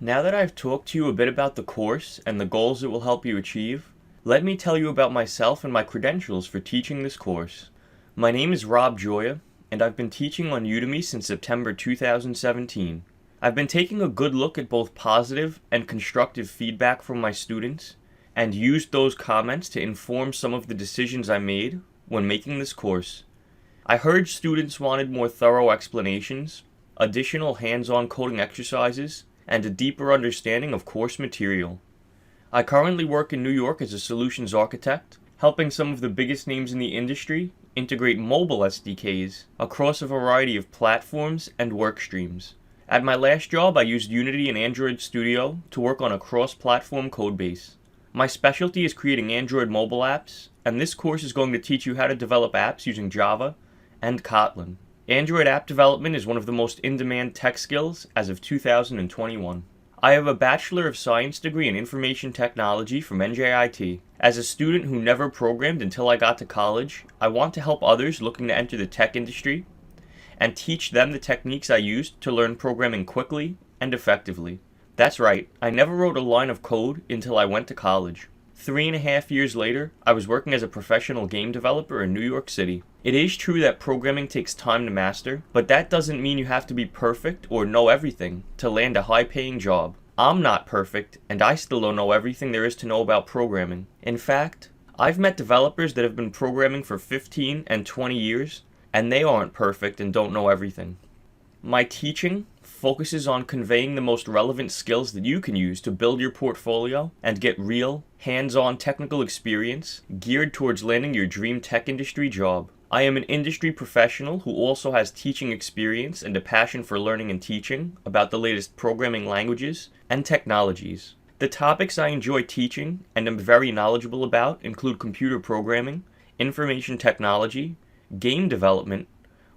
Now that I've talked to you a bit about the course and the goals it will help you achieve, let me tell you about myself and my credentials for teaching this course. My name is Rob Joya, and I've been teaching on Udemy since September 2017. I've been taking a good look at both positive and constructive feedback from my students, and used those comments to inform some of the decisions I made when making this course. I heard students wanted more thorough explanations, additional hands-on coding exercises, and a deeper understanding of course material. I currently work in New York as a solutions architect, helping some of the biggest names in the industry integrate mobile SDKs across a variety of platforms and work streams. At my last job, I used Unity and Android Studio to work on a cross-platform codebase. My specialty is creating Android mobile apps, and this course is going to teach you how to develop apps using Java and Kotlin. Android app development is one of the most in-demand tech skills as of 2021. I have a Bachelor of Science degree in Information Technology from NJIT. As a student who never programmed until I got to college, I want to help others looking to enter the tech industry and teach them the techniques I used to learn programming quickly and effectively. That's right, I never wrote a line of code until I went to college. 3.5 years later, I was working as a professional game developer in New York City. It is true that programming takes time to master, but that doesn't mean you have to be perfect or know everything to land a high-paying job. I'm not perfect, and I still don't know everything there is to know about programming. In fact, I've met developers that have been programming for 15 and 20 years, and they aren't perfect and don't know everything. My teaching focuses on conveying the most relevant skills that you can use to build your portfolio and get real, hands-on technical experience geared towards landing your dream tech industry job. I am an industry professional who also has teaching experience and a passion for learning and teaching about the latest programming languages and technologies. The topics I enjoy teaching and am very knowledgeable about include computer programming, information technology, game development,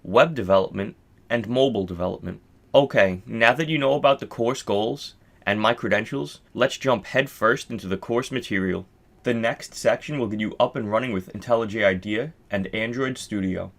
web development, and mobile development. Okay, now that you know about the course goals and my credentials, let's jump headfirst into the course material. The next section will get you up and running with Intellij IDEA and Android Studio.